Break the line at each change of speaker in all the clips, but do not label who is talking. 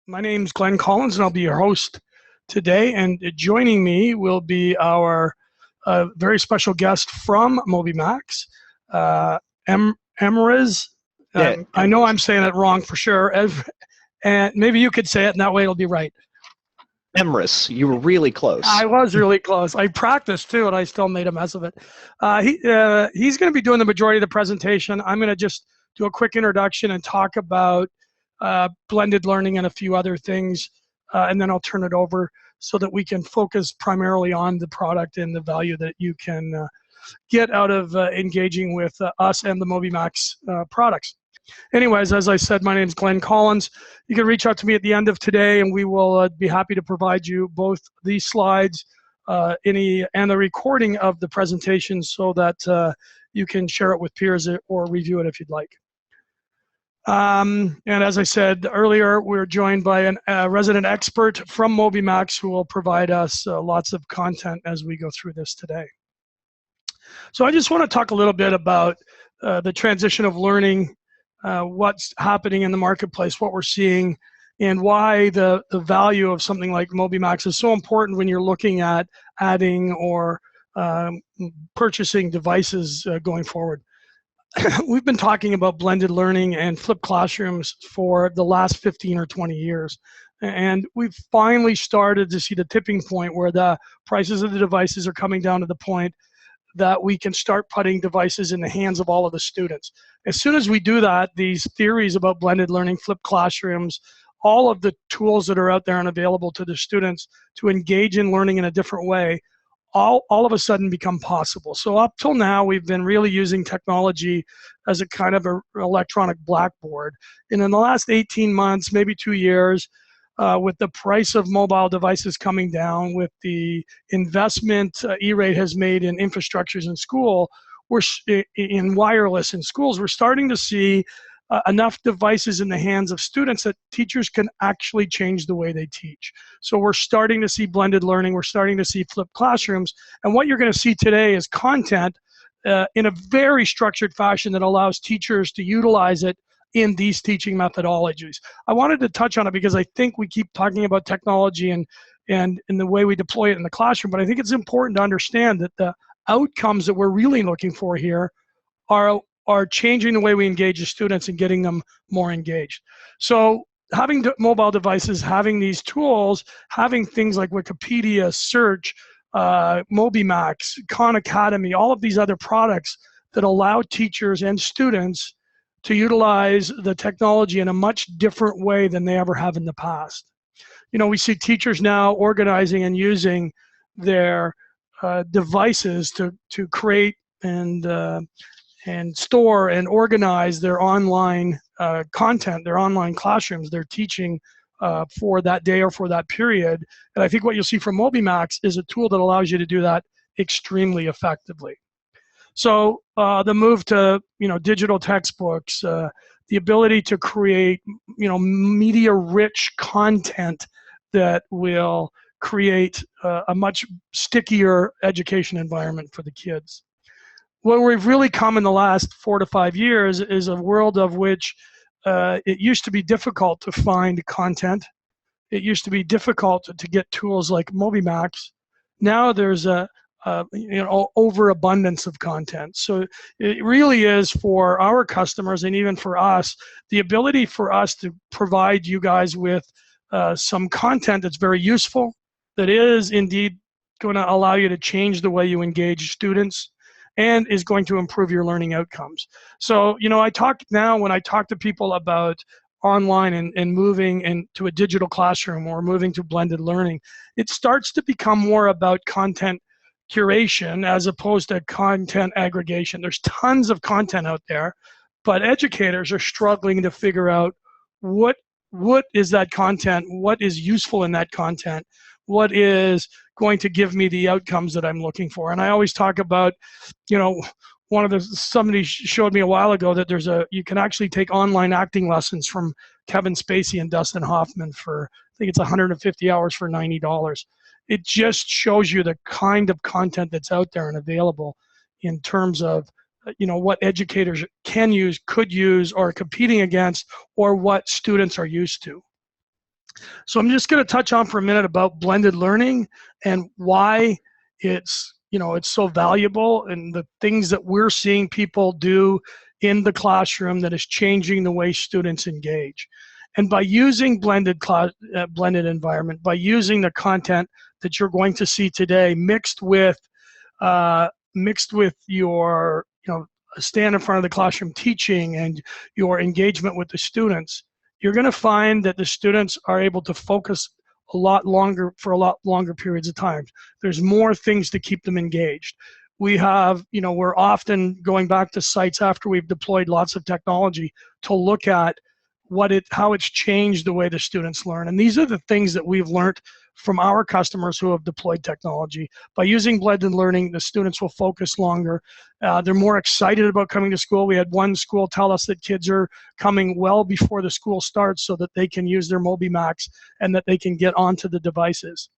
My name's Glenn Collins, and I'll be your host today. And joining me will be our very special guest from MobyMax, Emrys.
Yeah,
I know I'm saying it wrong for sure, and maybe you could say it, and that way it'll be right.
Emrys, you were really close.
I was really close. I practiced too, and I still made a mess of it. He's going to be doing the majority of the presentation. I'm going to just do a quick introduction and talk about blended learning and a few other things, and then I'll turn it over so that we can focus primarily on the product and the value that you can get out of engaging with us and the MobyMax products. Anyways, as I said, my name is Glenn Collins. You can reach out to me at the end of today, and we will be happy to provide you both these slides and the recording of the presentation so that you can share it with peers or review it if you'd like. And as I said earlier, we're joined by a resident expert from MobyMax who will provide us lots of content as we go through this today. So I just want to talk a little bit about the transition of learning, what's happening in the marketplace, what we're seeing, and why the value of something like MobyMax is so important when you're looking at adding or purchasing devices going forward. We've been talking about blended learning and flipped classrooms for the last 15 or 20 years. And we've finally started to see the tipping point where the prices of the devices are coming down to the point that we can start putting devices in the hands of all of the students. As soon as we do that, these theories about blended learning, flipped classrooms, all of the tools that are out there and available to the students to engage in learning in a different way, all of a sudden become possible. So up till now, we've been really using technology as a kind of an electronic blackboard. And in the last 18 months, maybe 2 years, with the price of mobile devices coming down, with the investment E-Rate has made in infrastructures in school, in wireless in schools, we're starting to see enough devices in the hands of students that teachers can actually change the way they teach. So we're starting to see blended learning, we're starting to see flipped classrooms, and what you're going to see today is content in a very structured fashion that allows teachers to utilize it in these teaching methodologies. I wanted to touch on it because I think we keep talking about technology and the way we deploy it in the classroom, but I think it's important to understand that the outcomes that we're really looking for here are changing the way we engage the students and getting them more engaged. So having mobile devices, having these tools, having things like Wikipedia, Search, MobyMax, Khan Academy, all of these other products that allow teachers and students to utilize the technology in a much different way than they ever have in the past. You know, we see teachers now organizing and using their devices to create and store and organize their online content, their online classrooms, their teaching for that day or for that period. And I think what you'll see from MobyMax is a tool that allows you to do that extremely effectively. So the move to digital textbooks, the ability to create media-rich content that will create a much stickier education environment for the kids. What we've really come in the last 4 to 5 years is a world of which it used to be difficult to find content. It used to be difficult to get tools like MobyMax. Now there's a overabundance of content. So it really is for our customers and even for us, the ability for us to provide you guys with some content that's very useful, that is indeed going to allow you to change the way you engage students and is going to improve your learning outcomes. So, when I talk to people about online and moving into a digital classroom or moving to blended learning, it starts to become more about content curation as opposed to content aggregation. There's tons of content out there, but educators are struggling to figure out what is that content, what is useful in that content, what is going to give me the outcomes that I'm looking for. And I always talk about, somebody showed me a while ago that you can actually take online acting lessons from Kevin Spacey and Dustin Hoffman for, I think it's 150 hours for $90. It just shows you the kind of content that's out there and available in terms of what educators can use, could use, or are competing against, or what students are used to. So I'm just going to touch on for a minute about blended learning and why it's, it's so valuable, and the things that we're seeing people do in the classroom that is changing the way students engage. And by using blended environment, by using the content that you're going to see today, mixed with your, stand in front of the classroom teaching and your engagement with the students, you're going to find that the students are able to focus a lot longer for a lot longer periods of time. There's more things to keep them engaged. We have, we're often going back to sites after we've deployed lots of technology to look at how it's changed the way the students learn. And these are the things that we've learned from our customers who have deployed technology. By using blended learning, the students will focus longer. They're more excited about coming to school. We had one school tell us that kids are coming well before the school starts so that they can use their MobyMax and that they can get onto the devices.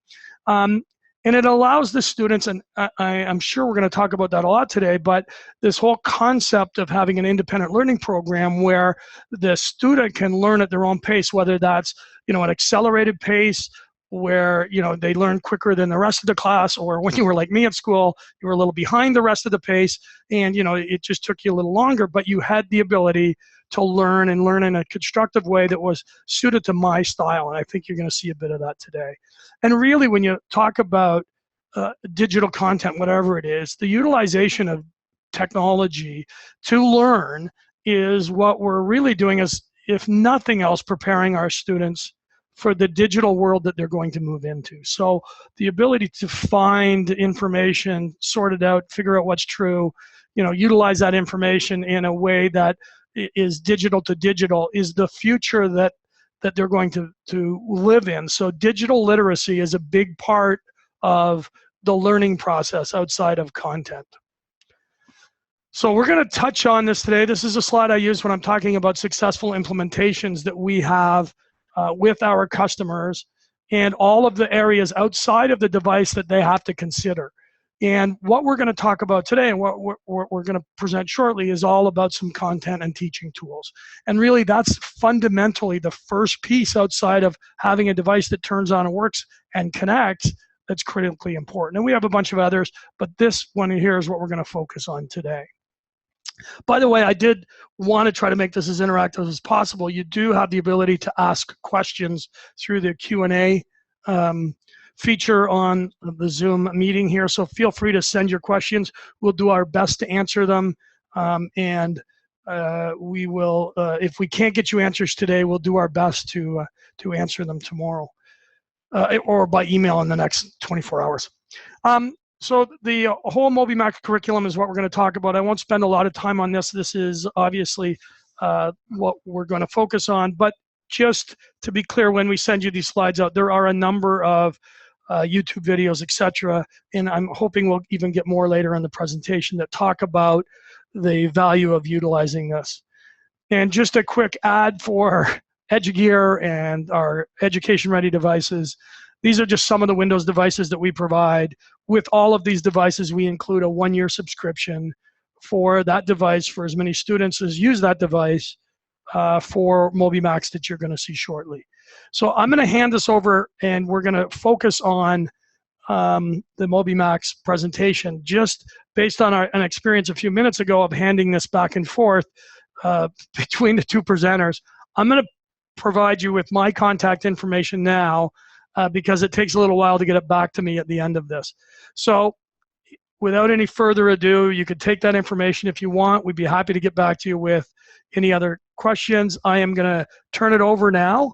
And it allows the students, and I'm sure we're going to talk about that a lot today, but this whole concept of having an independent learning program where the student can learn at their own pace, whether that's, an accelerated pace where, they learn quicker than the rest of the class, or when you were like me at school, you were a little behind the rest of the pace and, it just took you a little longer, but you had the ability to learn in a constructive way that was suited to my style. And I think you're going to see a bit of that today. And really, when you talk about digital content, whatever it is, the utilization of technology to learn is what we're really doing, is, if nothing else, preparing our students for the digital world that they're going to move into. So the ability to find information, sort it out, figure out what's true, utilize that information in a way that is digital to digital is the future that they're going to live in. So digital literacy is a big part of the learning process outside of content. So we're going to touch on this today. This is a slide I use when I'm talking about successful implementations that we have with our customers, and all of the areas outside of the device that they have to consider. And what we're going to talk about today, and what we're going to present shortly, is all about some content and teaching tools. And really, that's fundamentally the first piece outside of having a device that turns on and works and connects that's critically important. And we have a bunch of others, but this one here is what we're going to focus on today. By the way, I did want to try to make this as interactive as possible. You do have the ability to ask questions through the Q&A feature on the Zoom meeting here. So feel free to send your questions. We'll do our best to answer them. We will, if we can't get you answers today, we'll do our best to answer them tomorrow or by email in the next 24 hours. So the whole MobyMax curriculum is what we're going to talk about. I won't spend a lot of time on this. This is obviously what we're going to focus on. But just to be clear, when we send you these slides out, there are a number of YouTube videos, etc. And I'm hoping we'll even get more later in the presentation that talk about the value of utilizing this. And just a quick ad for EduGear and our education-ready devices. These are just some of the Windows devices that we provide. With all of these devices, we include a 1-year subscription for that device for as many students as use that device for MobyMax that you're going to see shortly. So I'm going to hand this over, and we're going to focus on the MobyMax presentation, just based on an experience a few minutes ago of handing this back and forth between the two presenters. I'm going to provide you with my contact information now, because it takes a little while to get it back to me at the end of this. So without any further ado, you could take that information if you want. We'd be happy to get back to you with any other questions. I am going to turn it over now,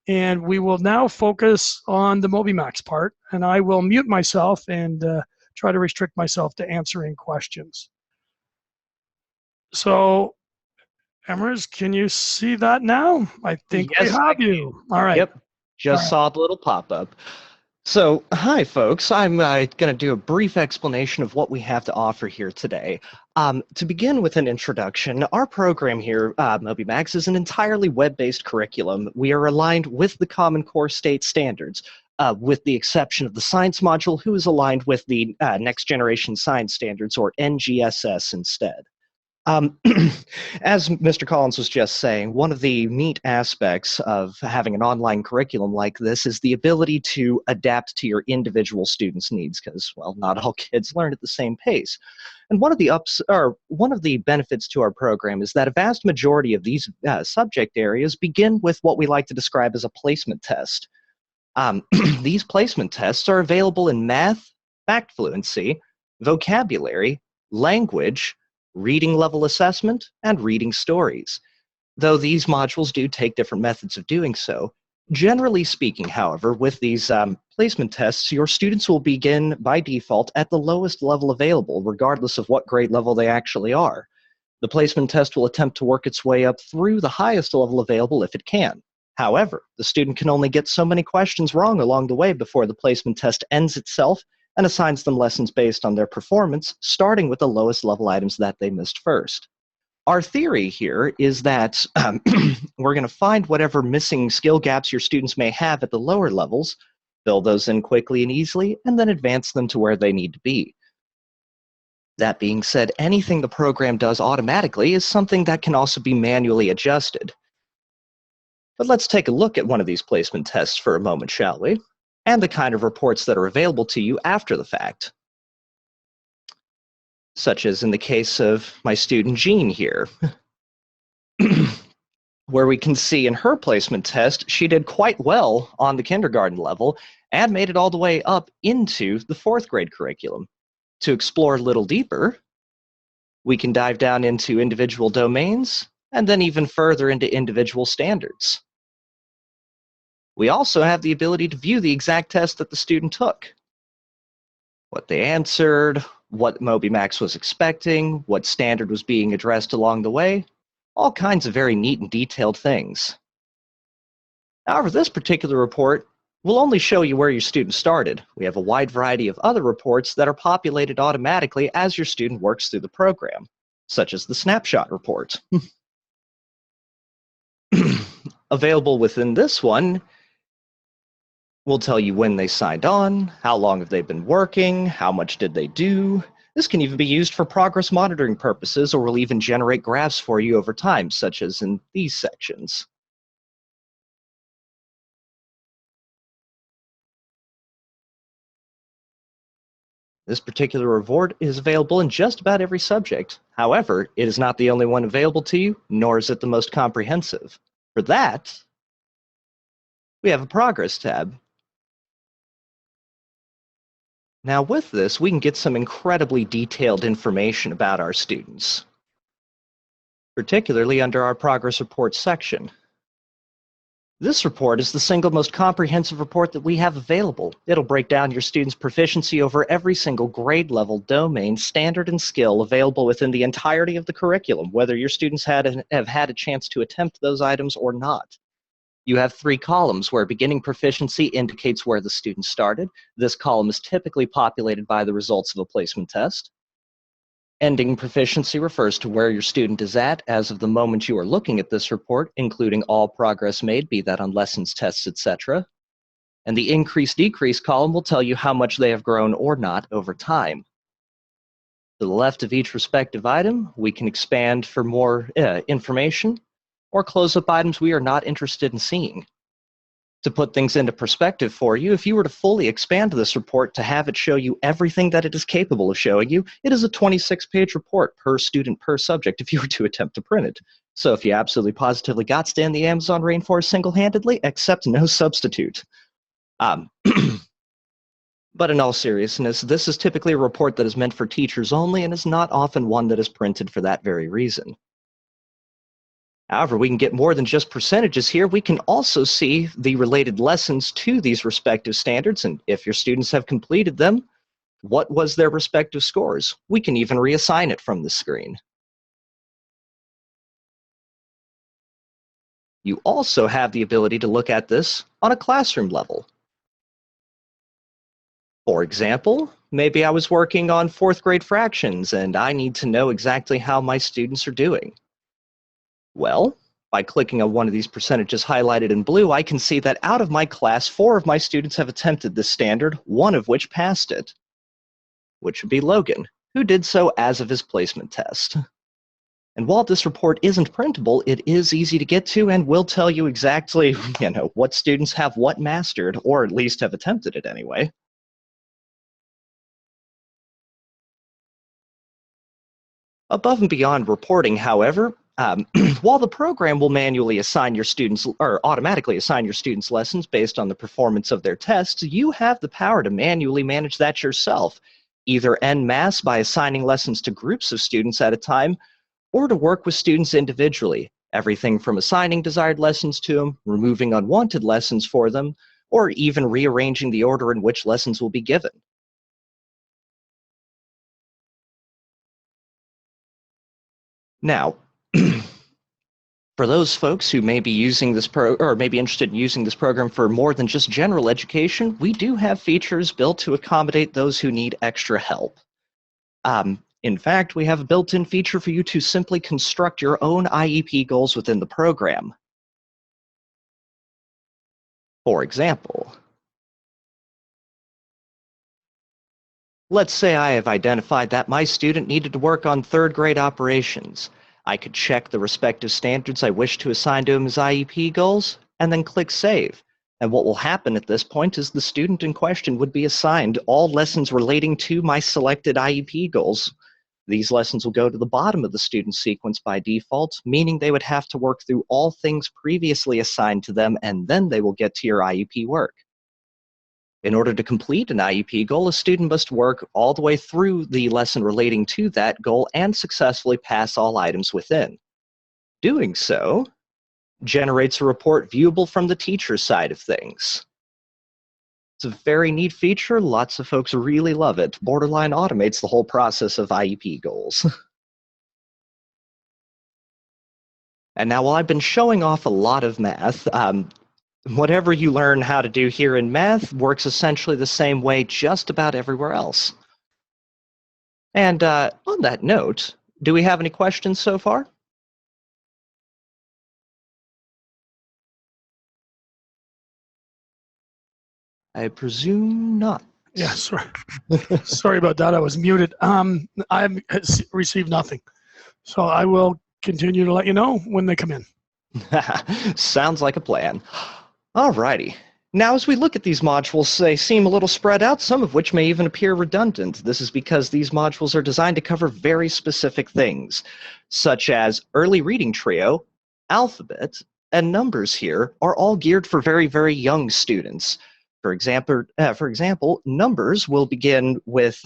and we will now focus on the MobyMax part, and I will mute myself and try to restrict myself to answering questions. So Emrys, can you see that now? I think
Yes,
we have you. All right.
Yep, just saw the little pop-up. So, hi folks, I'm going to do a brief explanation of what we have to offer here today. To begin with an introduction, our program here, MobyMax, is an entirely web-based curriculum. We are aligned with the Common Core State Standards, with the exception of the Science module, who is aligned with the Next Generation Science Standards, or NGSS, instead. Um, as Mr. Collins was just saying, one of the neat aspects of having an online curriculum like this is the ability to adapt to your individual students' needs, because, well, not all kids learn at the same pace. And one of the benefits to our program is that a vast majority of these subject areas begin with what we like to describe as a placement test. These placement tests are available in math, fact fluency, vocabulary, language, reading level assessment, and reading stories. Though these modules do take different methods of doing so. Generally speaking, however, with these placement tests, your students will begin by default at the lowest level available, regardless of what grade level they actually are. The placement test will attempt to work its way up through the highest level available if it can. However, the student can only get so many questions wrong along the way before the placement test ends itself and assigns them lessons based on their performance, starting with the lowest level items that they missed first. Our theory here is that we're going to find whatever missing skill gaps your students may have at the lower levels, fill those in quickly and easily, and then advance them to where they need to be. That being said, anything the program does automatically is something that can also be manually adjusted. But let's take a look at one of these placement tests for a moment, shall we? And the kind of reports that are available to you after the fact. Such as in the case of my student Jean here, where we can see in her placement test, she did quite well on the kindergarten level and made it all the way up into the 4th grade curriculum. To explore a little deeper, we can dive down into individual domains and then even further into individual standards. We also have the ability to view the exact test that the student took. What they answered, what MobyMax was expecting, what standard was being addressed along the way, all kinds of very neat and detailed things. However, this particular report will only show you where your student started. We have a wide variety of other reports that are populated automatically as your student works through the program, such as the snapshot report. Available within this one, we'll tell you when they signed on, how long have they been working, how much did they do. This can even be used for progress monitoring purposes, or will even generate graphs for you over time, such as in these sections. This particular report is available in just about every subject. However, it is not the only one available to you, nor is it the most comprehensive. For that, we have a progress tab. Now with this, we can get some incredibly detailed information about our students, particularly under our progress report section. This report is the single most comprehensive report that we have available. It'll break down your students' proficiency over every single grade level, domain, standard, and skill available within the entirety of the curriculum, whether your students have had a chance to attempt those items or not. You have 3 columns where beginning proficiency indicates where the student started. This column is typically populated by the results of a placement test. Ending proficiency refers to where your student is at as of the moment you are looking at this report, including all progress made, be that on lessons, tests, etc. And the increase-decrease column will tell you how much they have grown or not over time. To the left of each respective item, we can expand for more information, or close up items we are not interested in seeing. To put things into perspective for you, if you were to fully expand this report to have it show you everything that it is capable of showing you, it is a 26-page report per student per subject if you were to attempt to print it. So if you absolutely positively got to stand the Amazon rainforest single-handedly, accept no substitute. But in all seriousness, this is typically a report that is meant for teachers only and is not often one that is printed for that very reason. However, we can get more than just percentages here. We can also see the related lessons to these respective standards, and if your students have completed them, what was their respective scores? We can even reassign it from the screen. You also have the ability to look at this on a classroom level. For example, maybe I was working on 4th grade fractions, and I need to know exactly how my students are doing. Well, by clicking on one of these percentages highlighted in blue, I can see that out of my class, 4 of my students have attempted this standard, 1 of which passed it, which would be Logan, who did so as of his placement test. And while this report isn't printable, it is easy to get to and will tell you exactly, what students have what mastered, or at least have attempted it anyway. Above and beyond reporting, however, while the program will manually assign your students or automatically assign your students lessons based on the performance of their tests, you have the power to manually manage that yourself, either en masse by assigning lessons to groups of students at a time, or to work with students individually, everything from assigning desired lessons to them, removing unwanted lessons for them, or even rearranging the order in which lessons will be given. Now, for those folks who may be using this or may be interested in using this program for more than just general education, we do have features built to accommodate those who need extra help. In fact, we have a built-in feature for you to simply construct your own IEP goals within the program. For example, let's say I have identified that my student needed to work on third grade operations. I could check the respective standards I wish to assign to him as IEP goals, and then click Save. And what will happen at this point is the student in question would be assigned all lessons relating to my selected IEP goals. These lessons will go to the bottom of the student sequence by default, meaning they would have to work through all things previously assigned to them, and then they will get to your IEP work. In order to complete an IEP goal, a student must work all the way through the lesson relating to that goal and successfully pass all items within. Doing so generates a report viewable from the teacher's side of things. It's a very neat feature. Lots of folks really love it. Borderline automates the whole process of IEP goals. And now, while I've been showing off a lot of math, whatever you learn how to do here in math works essentially the same way just about everywhere else. And on that note, do we have any questions so far? I presume not.
Yeah, sorry. Sorry about that. I was muted. I received nothing. So I will continue to let you know when they come in.
Sounds like a plan. Alrighty. Now, as we look at these modules, they seem a little spread out, some of which may even appear redundant. This is because these modules are designed to cover very specific things, such as early reading trio, alphabet, and numbers here are all geared for very, very young students. For example, numbers will begin with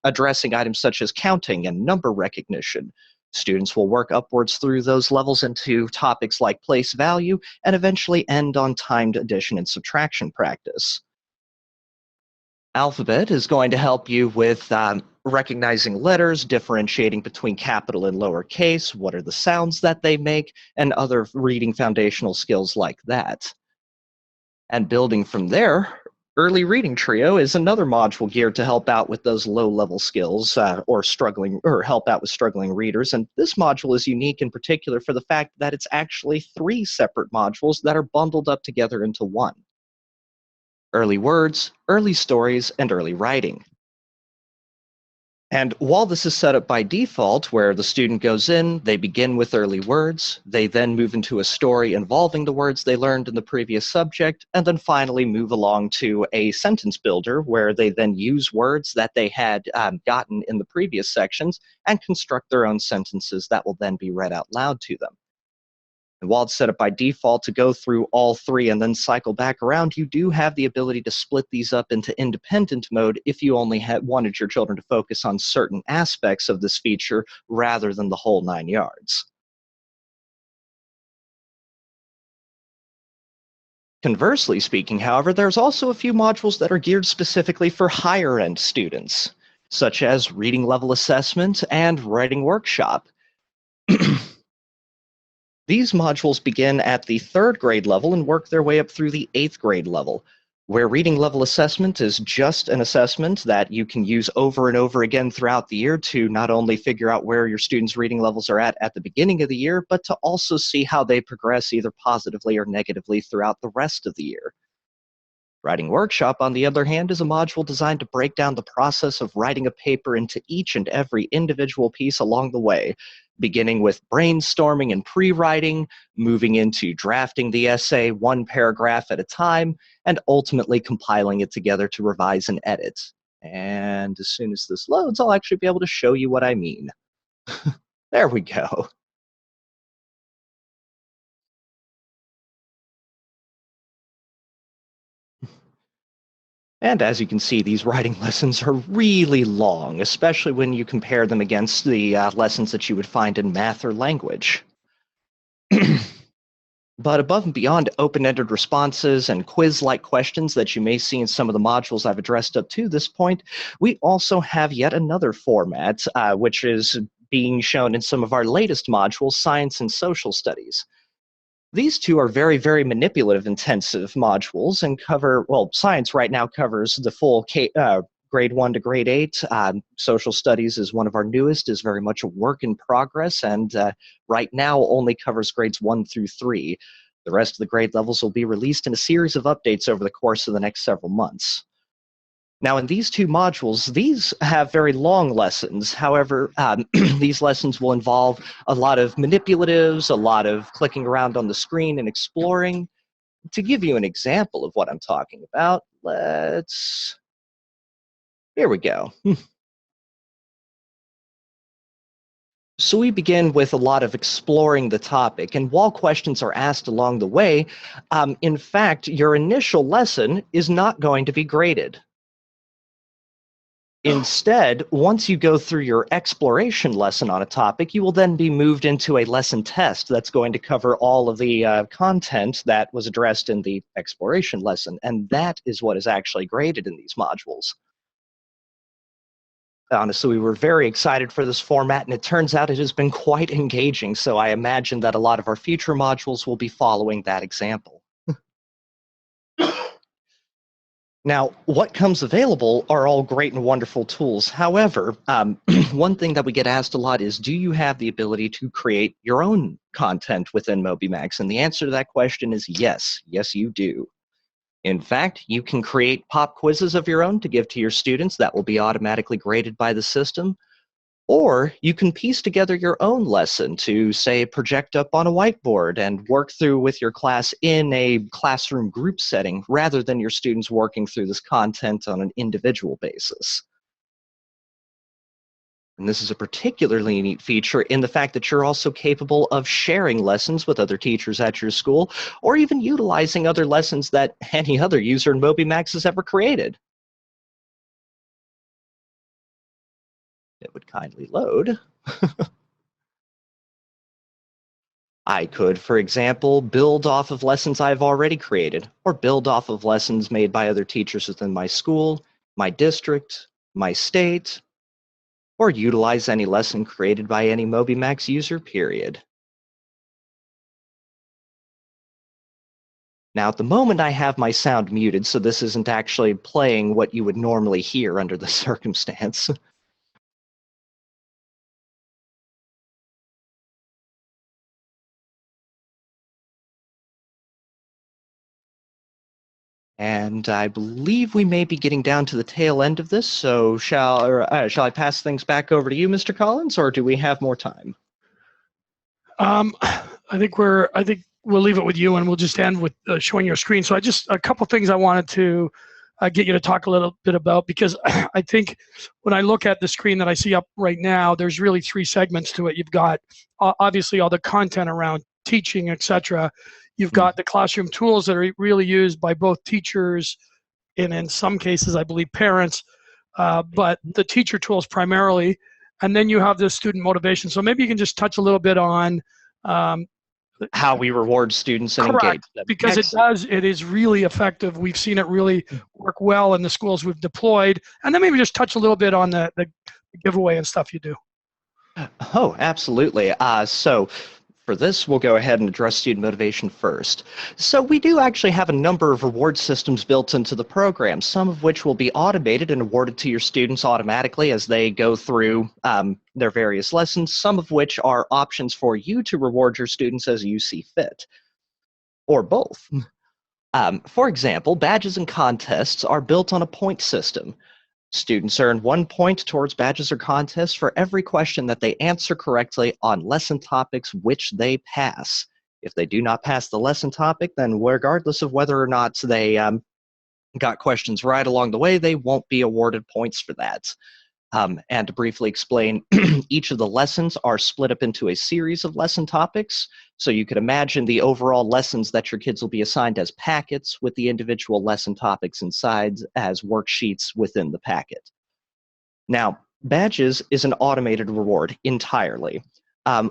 addressing items such as counting and number recognition. Students will work upwards through those levels into topics like place value and eventually end on timed addition and subtraction practice. Alphabet is going to help you with recognizing letters, differentiating between capital and lowercase, what are the sounds that they make, and other reading foundational skills like that. And building from there, Early Reading Trio is another module geared to help out with those low-level skills or help out with struggling readers. And this module is unique in particular for the fact that it's actually 3 separate modules that are bundled up together into one. Early Words, Early Stories, and Early Writing. And while this is set up by default, where the student goes in, they begin with early words, they then move into a story involving the words they learned in the previous subject, and then finally move along to a sentence builder, where they then use words that they had gotten in the previous sections and construct their own sentences that will then be read out loud to them. And while it's set up by default to go through all 3 and then cycle back around, you do have the ability to split these up into independent mode if you only wanted your children to focus on certain aspects of this feature rather than the whole 9 yards. Conversely speaking, however, there's also a few modules that are geared specifically for higher-end students, such as Reading Level Assessment and Writing Workshop. These modules begin at the 3rd grade level and work their way up through the 8th grade level, where Reading Level Assessment is just an assessment that you can use over and over again throughout the year to not only figure out where your students' reading levels are at the beginning of the year, but to also see how they progress either positively or negatively throughout the rest of the year. Writing Workshop, on the other hand, is a module designed to break down the process of writing a paper into each and every individual piece along the way, beginning with brainstorming and pre-writing, moving into drafting the essay one paragraph at a time, and ultimately compiling it together to revise and edit. And as soon as this loads, I'll actually be able to show you what I mean. There we go. And as you can see, these writing lessons are really long, especially when you compare them against the lessons that you would find in math or language. But above and beyond open-ended responses and quiz-like questions that you may see in some of the modules I've addressed up to this point, we also have yet another format, which is being shown in some of our latest modules, Science and Social Studies. These two are very, very manipulative intensive modules and cover, well, science right now covers the full grade 1 to grade 8. Social studies is one of our newest, is very much a work in progress, and right now only covers grades 1 through 3. The rest of the grade levels will be released in a series of updates over the course of the next several months. Now, in these two modules, these have very long lessons. However, these lessons will involve a lot of manipulatives, a lot of clicking around on the screen and exploring. To give you an example of what I'm talking about, here we go. So we begin with a lot of exploring the topic, and while questions are asked along the way, in fact, your initial lesson is not going to be graded. Instead, once you go through your exploration lesson on a topic, you will then be moved into a lesson test that's going to cover all of the content that was addressed in the exploration lesson, and that is what is actually graded in these modules. Honestly, we were very excited for this format, and it turns out it has been quite engaging, so I imagine that a lot of our future modules will be following that example. Now, what comes available are all great and wonderful tools. However, one thing that we get asked a lot is, do you have the ability to create your own content within MobyMax? And the answer to that question is yes. Yes, you do. In fact, you can create pop quizzes of your own to give to your students that will be automatically graded by the system. Or you can piece together your own lesson to, say, project up on a whiteboard and work through with your class in a classroom group setting rather than your students working through this content on an individual basis. And this is a particularly neat feature in the fact that you're also capable of sharing lessons with other teachers at your school, or even utilizing other lessons that any other user in MobyMax has ever created. It would kindly load. I could, for example, build off of lessons I've already created, or build off of lessons made by other teachers within my school, my district, my state, or utilize any lesson created by any MobyMax user, period. Now, at the moment, I have my sound muted, so this isn't actually playing what you would normally hear under the circumstance. And I believe we may be getting down to the tail end of this, so shall I pass things back over to you, Mr. Collins, or do we have more time?
I think we'll leave it with you, and we'll just end with showing your screen. So a couple things I wanted to get you to talk a little bit about, because I think when I look at the screen that I see up right now, there's really 3 segments to it. You've got obviously all the content around teaching, etc. You've got the classroom tools that are really used by both teachers and in some cases, I believe, parents, but the teacher tools primarily. And then you have the student motivation. So maybe you can just touch a little bit on
how we reward students and engage them.
Because it is really effective. We've seen it really work well in the schools we've deployed. And then maybe just touch a little bit on the giveaway and stuff you do.
Oh, absolutely. So for this, we'll go ahead and address student motivation first. So we do actually have a number of reward systems built into the program, some of which will be automated and awarded to your students automatically as they go through their various lessons, some of which are options for you to reward your students as you see fit, or both. For example, badges and contests are built on a point system. Students earn 1 point towards badges or contests for every question that they answer correctly on lesson topics which they pass. If they do not pass the lesson topic, then regardless of whether or not they got questions right along the way, they won't be awarded points for that. And to briefly explain, each of the lessons are split up into a series of lesson topics. So you could imagine the overall lessons that your kids will be assigned as packets with the individual lesson topics inside as worksheets within the packet. Now, badges is an automated reward entirely.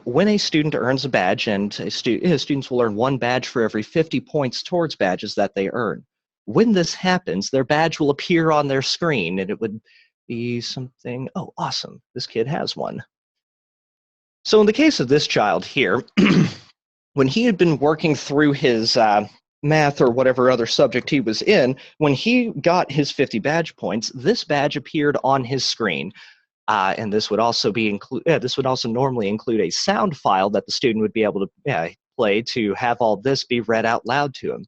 When a student earns a badge, and students will earn 1 badge for every 50 points towards badges that they earn. When this happens, their badge will appear on their screen, and it would be something, oh, awesome, this kid has one. So in the case of this child here, when he had been working through his math or whatever other subject he was in, when he got his 50 badge points, this badge appeared on his screen. And this would also normally include a sound file that the student would be able to play to have all this be read out loud to him.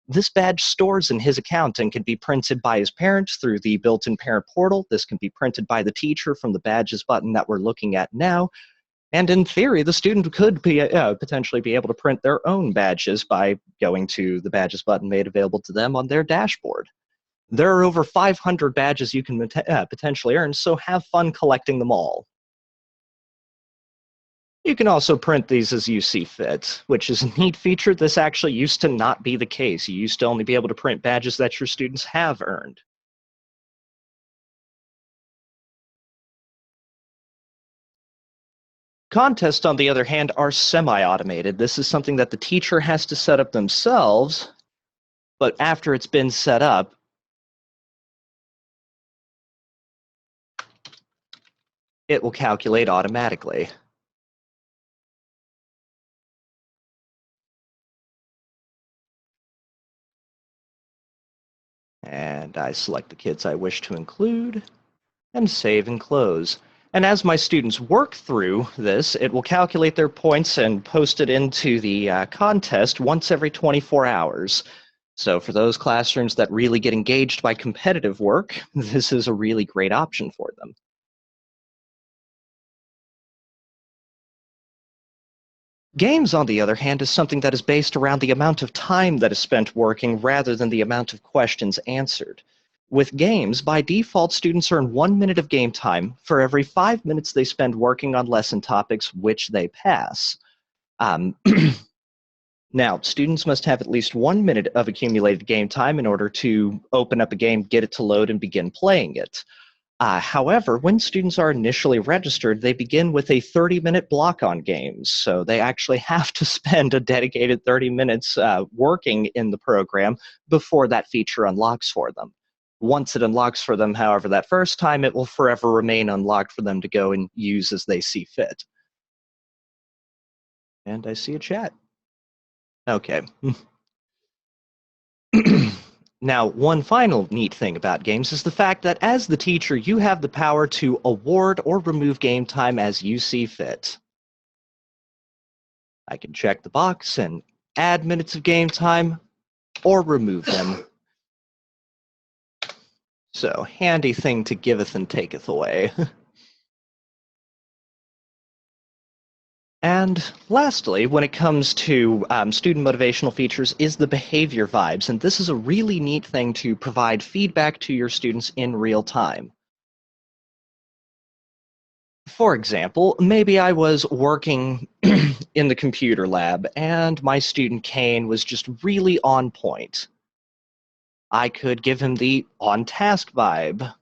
This badge stores in his account and can be printed by his parents through the built-in parent portal. This can be printed by the teacher from the badges button that we're looking at now. And in theory, the student could potentially be able to print their own badges by going to the badges button made available to them on their dashboard. There are over 500 badges you can potentially earn, so have fun collecting them all. You can also print these as you see fit, which is a neat feature. This actually used to not be the case. You used to only be able to print badges that your students have earned. Contests, on the other hand, are semi-automated. This is something that the teacher has to set up themselves, but after it's been set up, it will calculate automatically. And I select the kids I wish to include, and save and close. And as my students work through this, it will calculate their points and post it into the contest once every 24 hours. So for those classrooms that really get engaged by competitive work, this is a really great option for them. Games, on the other hand, is something that is based around the amount of time that is spent working rather than the amount of questions answered. With games, by default, students earn 1 minute of game time for every 5 minutes they spend working on lesson topics which they pass. Now, students must have at least 1 minute of accumulated game time in order to open up a game, get it to load, and begin playing it. However, when students are initially registered, they begin with a 30-minute block on games. So they actually have to spend a dedicated 30 minutes working in the program before that feature unlocks for them. Once it unlocks for them, however, that first time, it will forever remain unlocked for them to go and use as they see fit. And I see a chat. Okay. Now, one final neat thing about games is the fact that as the teacher, you have the power to award or remove game time as you see fit. I can check the box and add minutes of game time or remove them. So, handy thing to giveth and taketh away. And lastly, when it comes to student motivational features, is the behavior vibes. And this is a really neat thing to provide feedback to your students in real time. For example, maybe I was working in the computer lab and my student Kane was just really on point. I could give him the on-task vibe.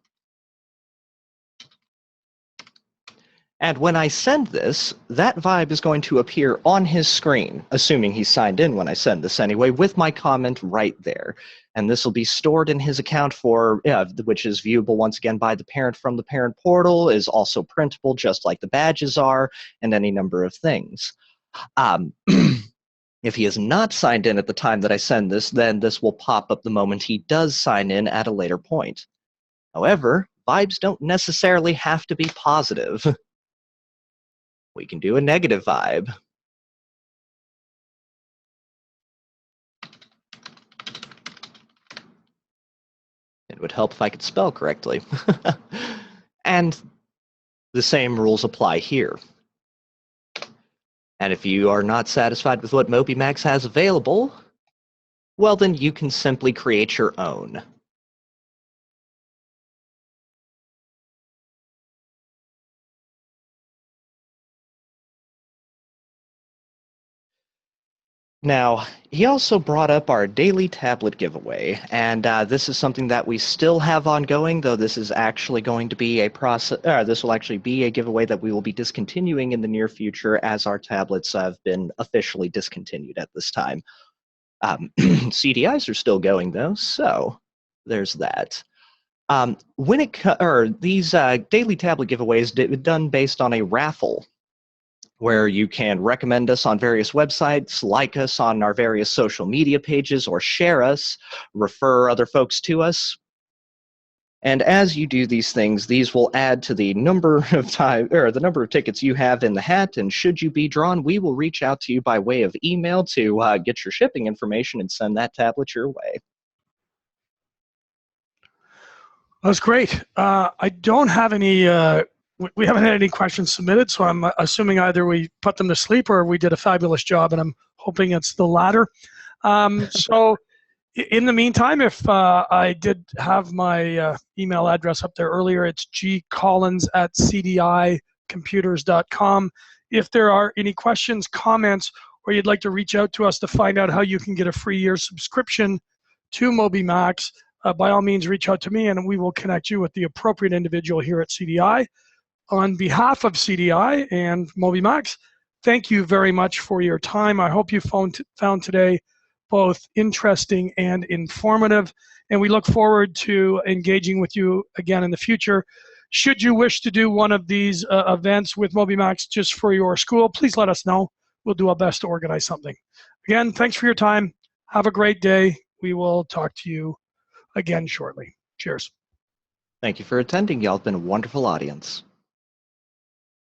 And when I send this, that vibe is going to appear on his screen, assuming he's signed in when I send this anyway, with my comment right there. And this will be stored in his account which is viewable once again by the parent from the parent portal, is also printable just like the badges are, and any number of things. If he is not signed in at the time that I send this, then this will pop up the moment he does sign in at a later point. However, vibes don't necessarily have to be positive. We can do a negative vibe. It would help if I could spell correctly. And the same rules apply here. And if you are not satisfied with what MobyMax has available, well, then you can simply create your own. Now, he also brought up our daily tablet giveaway, and this is something that we still have ongoing, though this is actually going to be a process. This will actually be a giveaway that we will be discontinuing in the near future, as our tablets have been officially discontinued at this time. CDIs are still going though, so there's that. These daily tablet giveaways done based on a raffle, where you can recommend us on various websites, like us on our various social media pages, or share us, refer other folks to us. And as you do these things, these will add to the number of the number of tickets you have in the hat. And should you be drawn, we will reach out to you by way of email to get your shipping information and send that tablet your way.
That's great. I don't have any. We haven't had any questions submitted, so I'm assuming either we put them to sleep or we did a fabulous job, and I'm hoping it's the latter. So in the meantime, if I did have my email address up there earlier, it's gcollins@cdicomputers.com. If there are any questions, comments, or you'd like to reach out to us to find out how you can get a free year subscription to MobyMax, by all means, reach out to me, and we will connect you with the appropriate individual here at CDI. On behalf of CDI and MobyMax, thank you very much for your time. I hope you found today both interesting and informative, and we look forward to engaging with you again in the future. Should you wish to do one of these events with MobyMax just for your school, please let us know. We'll do our best to organize something. Again, thanks for your time. Have a great day. We will talk to you again shortly. Cheers.
Thank you for attending. Y'all have been a wonderful audience.